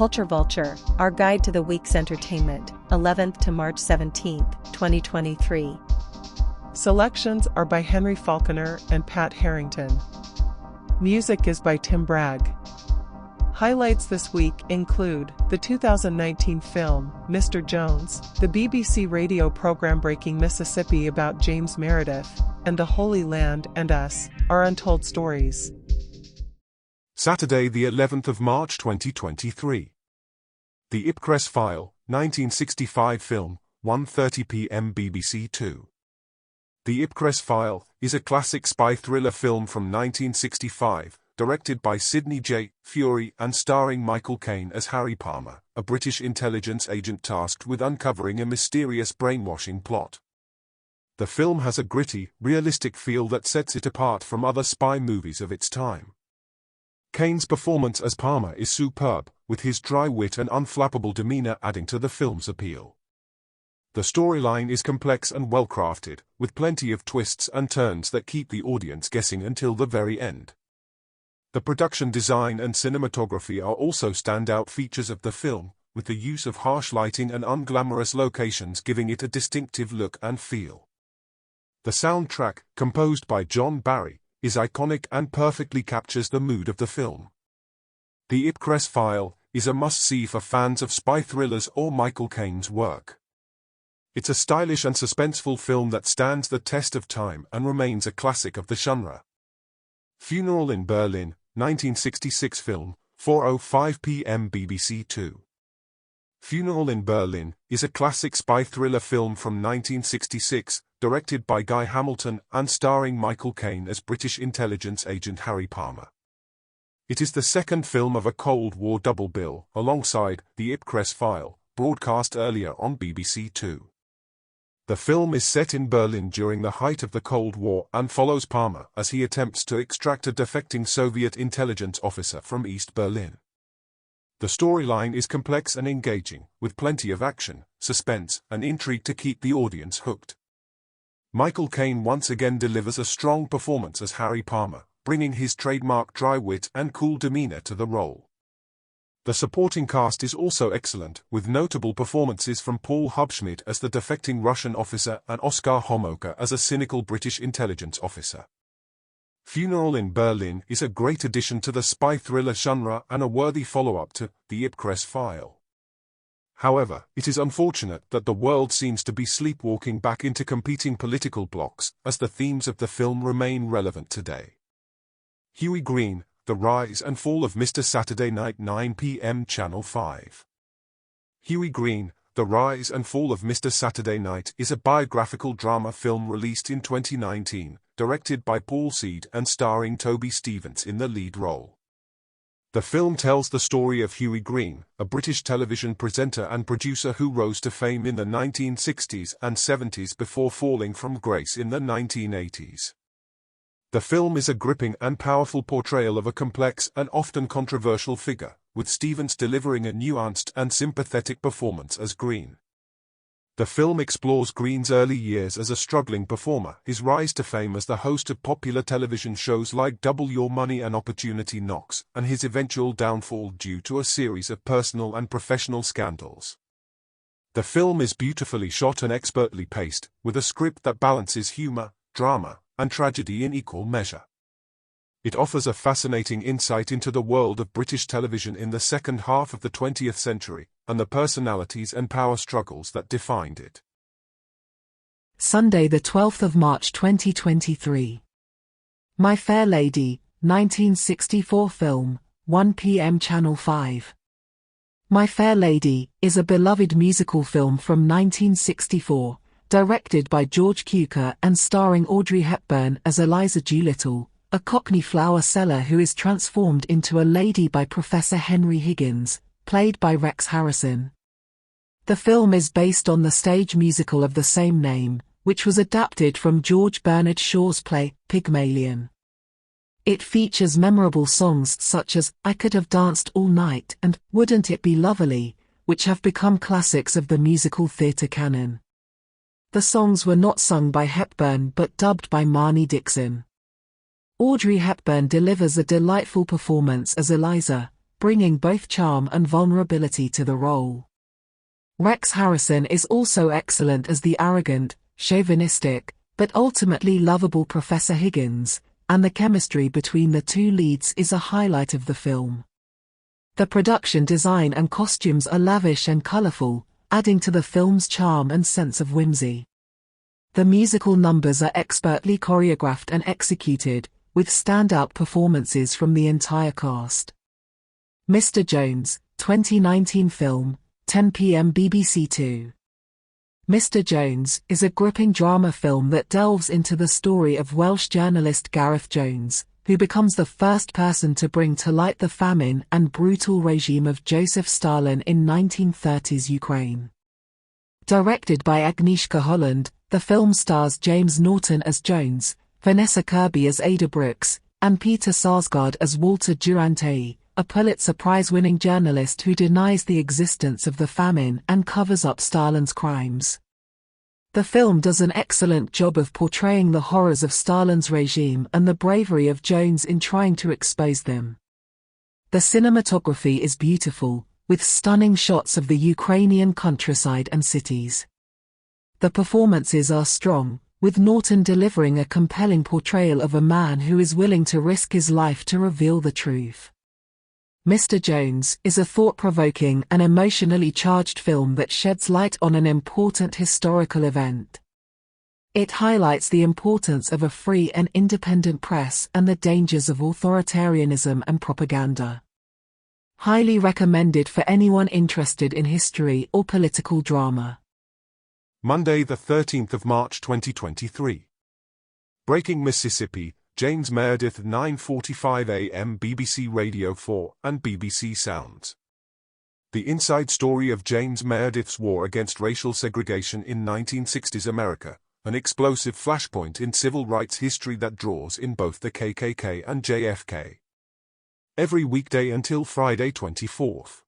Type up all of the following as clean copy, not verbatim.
Culture Vulture, our guide to the week's entertainment, 11th to March 17th, 2023. Selections are by Henry Falconer and Pat Harrington. Music is by Tim Bragg. Highlights this week include the 2019 film, Mr. Jones, the BBC radio program Breaking Mississippi about James Meredith, and The Holy Land and Us, Our Untold Stories. Saturday, the 11th of March 2023. The Ipcress File, 1965 film, 1:30 p.m. BBC Two. The Ipcress File is a classic spy thriller film from 1965, directed by Sidney J. Fury and starring Michael Caine as Harry Palmer, a British intelligence agent tasked with uncovering a mysterious brainwashing plot. The film has a gritty, realistic feel that sets it apart from other spy movies of its time. Caine's performance as Palmer is superb, with his dry wit and unflappable demeanor adding to the film's appeal. The storyline is complex and well-crafted, with plenty of twists and turns that keep the audience guessing until the very end. The production design and cinematography are also standout features of the film, with the use of harsh lighting and unglamorous locations giving it a distinctive look and feel. The soundtrack, composed by John Barry, is iconic and perfectly captures the mood of the film. The Ipcress File is a must-see for fans of spy thrillers or Michael Caine's work. It's a stylish and suspenseful film that stands the test of time and remains a classic of the genre. Funeral in Berlin, 1966 film, 4:05 p.m. BBC Two. Funeral in Berlin is a classic spy thriller film from 1966, directed by Guy Hamilton and starring Michael Caine as British intelligence agent Harry Palmer. It is the second film of a Cold War double bill, alongside The Ipcress File, broadcast earlier on BBC Two. The film is set in Berlin during the height of the Cold War and follows Palmer as he attempts to extract a defecting Soviet intelligence officer from East Berlin. The storyline is complex and engaging, with plenty of action, suspense, and intrigue to keep the audience hooked. Michael Caine once again delivers a strong performance as Harry Palmer, bringing his trademark dry wit and cool demeanor to the role. The supporting cast is also excellent, with notable performances from Paul Hubschmid as the defecting Russian officer and Oskar Homolka as a cynical British intelligence officer. Funeral in Berlin is a great addition to the spy thriller genre and a worthy follow-up to The Ipcress File. However, it is unfortunate that the world seems to be sleepwalking back into competing political blocs, as the themes of the film remain relevant today. Huey Green, The Rise and Fall of Mr. Saturday Night, 9 p.m. Channel 5. Huey Green, The Rise and Fall of Mr. Saturday Night is a biographical drama film released in 2019, directed by Paul Seed and starring Toby Stephens in the lead role. The film tells the story of Huey Green, a British television presenter and producer who rose to fame in the 1960s and 70s before falling from grace in the 1980s. The film is a gripping and powerful portrayal of a complex and often controversial figure, with Stephens delivering a nuanced and sympathetic performance as Green. The film explores Green's early years as a struggling performer, his rise to fame as the host of popular television shows like Double Your Money and Opportunity Knocks, and his eventual downfall due to a series of personal and professional scandals. The film is beautifully shot and expertly paced, with a script that balances humor, drama, and tragedy in equal measure. It offers a fascinating insight into the world of British television in the second half of the 20th century, and the personalities and power struggles that defined it. Sunday, the 12th of March 2023. My Fair Lady, 1964 film, 1 p.m. Channel 5. My Fair Lady is a beloved musical film from 1964, directed by George Cukor and starring Audrey Hepburn as Eliza Doolittle, a Cockney flower seller who is transformed into a lady by Professor Henry Higgins, played by Rex Harrison. The film is based on the stage musical of the same name, which was adapted from George Bernard Shaw's play, Pygmalion. It features memorable songs such as I Could Have Danced All Night and Wouldn't It Be Lovely, which have become classics of the musical theatre canon. The songs were not sung by Hepburn but dubbed by Marnie Dixon. Audrey Hepburn delivers a delightful performance as Eliza, bringing both charm and vulnerability to the role. Rex Harrison is also excellent as the arrogant, chauvinistic, but ultimately lovable Professor Higgins, and the chemistry between the two leads is a highlight of the film. The production design and costumes are lavish and colorful, adding to the film's charm and sense of whimsy. The musical numbers are expertly choreographed and executed, with standout performances from the entire cast. Mr. Jones, 2019 film, 10 p.m. BBC Two. Mr. Jones is a gripping drama film that delves into the story of Welsh journalist Gareth Jones, who becomes the first person to bring to light the famine and brutal regime of Joseph Stalin in 1930s Ukraine. Directed by Agnieszka Holland, the film stars James Norton as Jones, Vanessa Kirby as Ada Brooks, and Peter Sarsgaard as Walter Durante, a Pulitzer Prize-winning journalist who denies the existence of the famine and covers up Stalin's crimes. The film does an excellent job of portraying the horrors of Stalin's regime and the bravery of Jones in trying to expose them. The cinematography is beautiful, with stunning shots of the Ukrainian countryside and cities. The performances are strong, with Norton delivering a compelling portrayal of a man who is willing to risk his life to reveal the truth. Mr. Jones is a thought-provoking and emotionally charged film that sheds light on an important historical event. It highlights the importance of a free and independent press and the dangers of authoritarianism and propaganda. Highly recommended for anyone interested in history or political drama. Monday, the 13th of March 2023. Breaking Mississippi, James Meredith, 9:45 a.m. BBC Radio 4 and BBC Sounds. The inside story of James Meredith's war against racial segregation in 1960s America, an explosive flashpoint in civil rights history that draws in both the KKK and JFK. Every weekday until Friday 24th.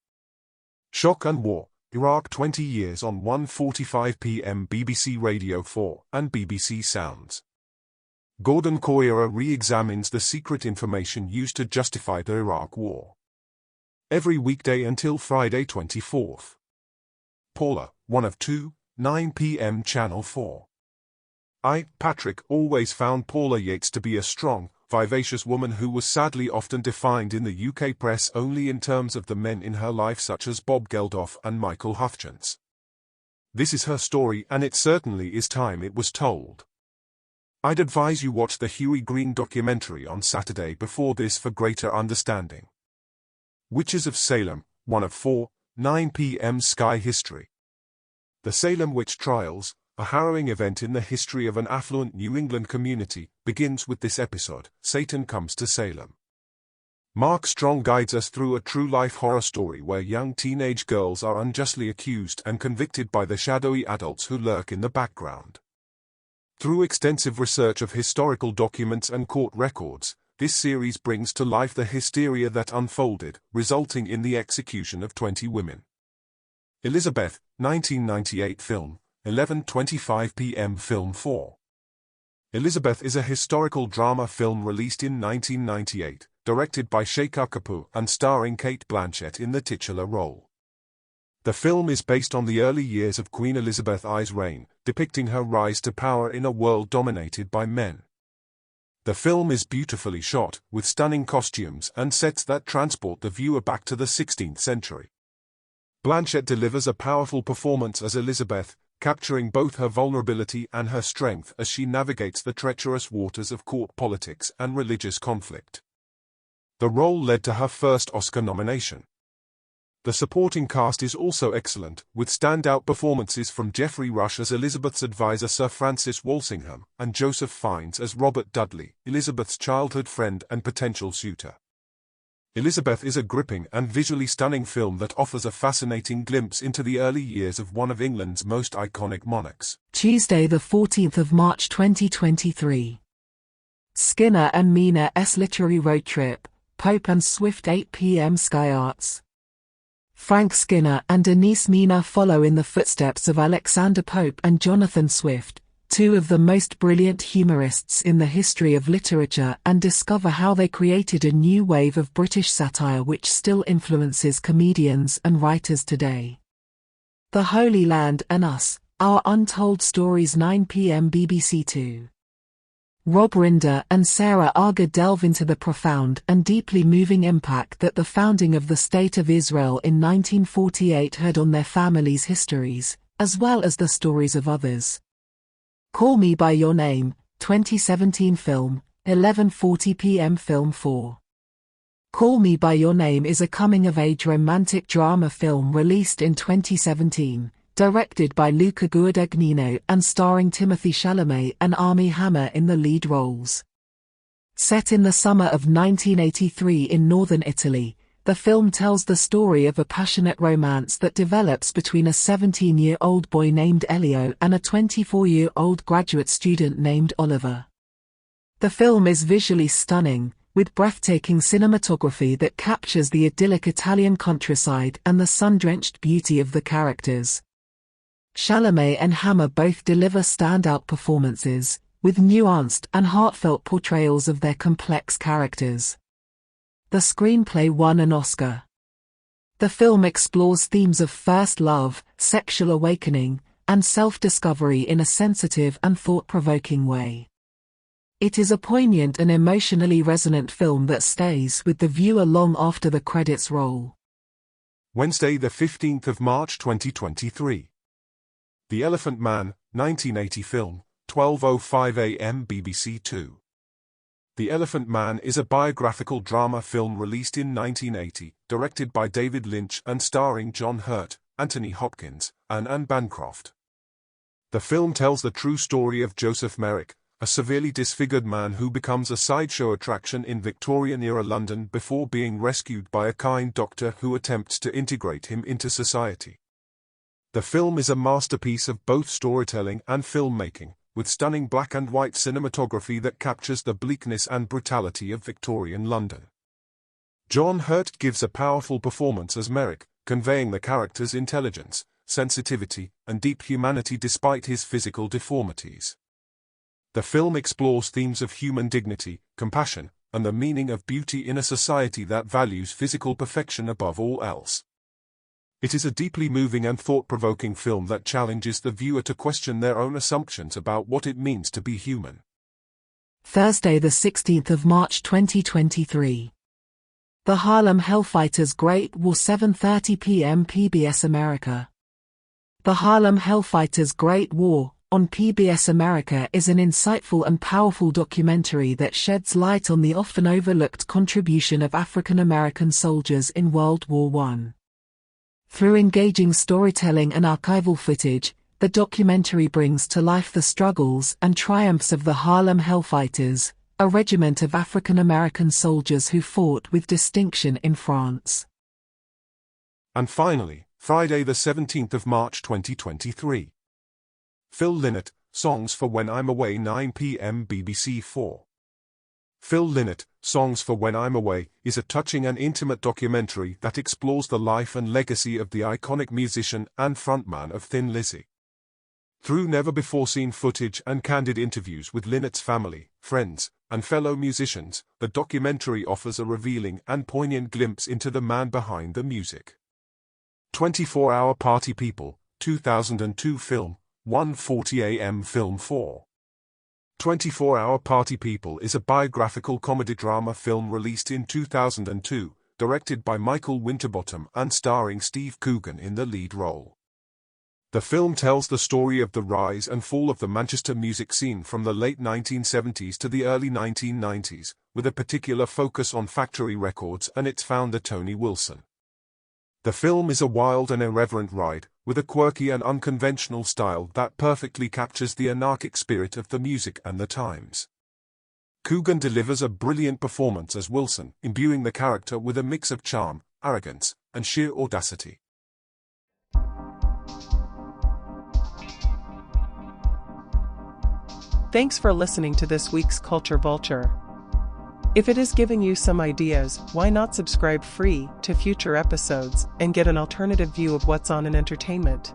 Shock and War, Iraq 20 years on 1:45 p.m. BBC Radio 4 and BBC Sounds. Gordon Coira re-examines the secret information used to justify the Iraq War. Every weekday until Friday 24th. Paula, 1 of 2, 9 p.m. Channel 4. Patrick always found Paula Yates to be a strong, vivacious woman who was sadly often defined in the UK press only in terms of the men in her life such as Bob Geldof and Michael Hutchence. This is her story and it certainly is time it was told. I'd advise you watch the Huey Green documentary on Saturday before this for greater understanding. Witches of Salem, 1 of 4, 9 p.m. Sky History. The Salem Witch Trials, a harrowing event in the history of an affluent New England community, begins with this episode, Satan Comes to Salem. Mark Strong guides us through a true-life horror story where young teenage girls are unjustly accused and convicted by the shadowy adults who lurk in the background. Through extensive research of historical documents and court records, this series brings to life the hysteria that unfolded, resulting in the execution of 20 women. Elizabeth, 1998 film, 11:25 p.m. Film 4. Elizabeth is a historical drama film released in 1998, directed by Shekhar Kapoor and starring Cate Blanchett in the titular role. The film is based on the early years of Queen Elizabeth I's reign, depicting her rise to power in a world dominated by men. The film is beautifully shot, with stunning costumes and sets that transport the viewer back to the 16th century. Blanchett delivers a powerful performance as Elizabeth, capturing both her vulnerability and her strength as she navigates the treacherous waters of court politics and religious conflict. The role led to her first Oscar nomination. The supporting cast is also excellent, with standout performances from Geoffrey Rush as Elizabeth's advisor Sir Francis Walsingham, and Joseph Fiennes as Robert Dudley, Elizabeth's childhood friend and potential suitor. Elizabeth is a gripping and visually stunning film that offers a fascinating glimpse into the early years of one of England's most iconic monarchs. Tuesday the 14th of March 2023. Skinner and Mina's Literary Road Trip, Pope and Swift 8 p.m. Sky Arts. Frank Skinner and Denise Mina follow in the footsteps of Alexander Pope and Jonathan Swift, two of the most brilliant humorists in the history of literature, and discover how they created a new wave of British satire which still influences comedians and writers today. The Holy Land and Us, Our Untold Stories, 9 p.m. BBC Two. Rob Rinder and Sarah Arger delve into the profound and deeply moving impact that the founding of the State of Israel in 1948 had on their families' histories, as well as the stories of others. Call Me By Your Name, 2017 film, 11:40 p.m. Film 4. Call Me By Your Name is a coming-of-age romantic drama film released in 2017, directed by Luca Guadagnino and starring Timothée Chalamet and Armie Hammer in the lead roles. Set in the summer of 1983 in northern Italy, the film tells the story of a passionate romance that develops between a 17-year-old boy named Elio and a 24-year-old graduate student named Oliver. The film is visually stunning, with breathtaking cinematography that captures the idyllic Italian countryside and the sun-drenched beauty of the characters. Chalamet and Hammer both deliver standout performances, with nuanced and heartfelt portrayals of their complex characters. The screenplay won an Oscar. The film explores themes of first love, sexual awakening, and self-discovery in a sensitive and thought-provoking way. It is a poignant and emotionally resonant film that stays with the viewer long after the credits roll. Wednesday, the 15th of March 2023. The Elephant Man, 1980 film, 12:05 a.m. BBC Two. The Elephant Man is a biographical drama film released in 1980, directed by David Lynch and starring John Hurt, Anthony Hopkins, and Anne Bancroft. The film tells the true story of Joseph Merrick, a severely disfigured man who becomes a sideshow attraction in Victorian-era London before being rescued by a kind doctor who attempts to integrate him into society. The film is a masterpiece of both storytelling and filmmaking, with stunning black and white cinematography that captures the bleakness and brutality of Victorian London. John Hurt gives a powerful performance as Merrick, conveying the character's intelligence, sensitivity, and deep humanity despite his physical deformities. The film explores themes of human dignity, compassion, and the meaning of beauty in a society that values physical perfection above all else. It is a deeply moving and thought-provoking film that challenges the viewer to question their own assumptions about what it means to be human. Thursday, the 16th of March 2023. The Harlem Hellfighters Great War, 7:30 p.m. PBS America. The Harlem Hellfighters Great War, on PBS America, is an insightful and powerful documentary that sheds light on the often overlooked contribution of African American soldiers in World War I. Through engaging storytelling and archival footage, the documentary brings to life the struggles and triumphs of the Harlem Hellfighters, a regiment of African American soldiers who fought with distinction in France. And finally, Friday the 17th of March 2023. Phil Lynott, Songs for When I'm Away, 9 p.m. BBC 4. Phil Lynott, Songs for When I'm Away, is a touching and intimate documentary that explores the life and legacy of the iconic musician and frontman of Thin Lizzy. Through never-before-seen footage and candid interviews with Lynott's family, friends, and fellow musicians, the documentary offers a revealing and poignant glimpse into the man behind the music. 24-Hour Party People, 2002 film, 1:40 a.m. Film 4. 24-Hour Party People is a biographical comedy drama film released in 2002, directed by Michael Winterbottom and starring Steve Coogan in the lead role. The film tells the story of the rise and fall of the Manchester music scene from the late 1970s to the early 1990s, with a particular focus on Factory Records and its founder Tony Wilson. The film is a wild and irreverent ride, with a quirky and unconventional style that perfectly captures the anarchic spirit of the music and the times. Coogan delivers a brilliant performance as Wilson, imbuing the character with a mix of charm, arrogance, and sheer audacity. Thanks for listening to this week's Culture Vulture. If it has given you some ideas, why not subscribe free to future episodes and get an alternative view of what's on in entertainment?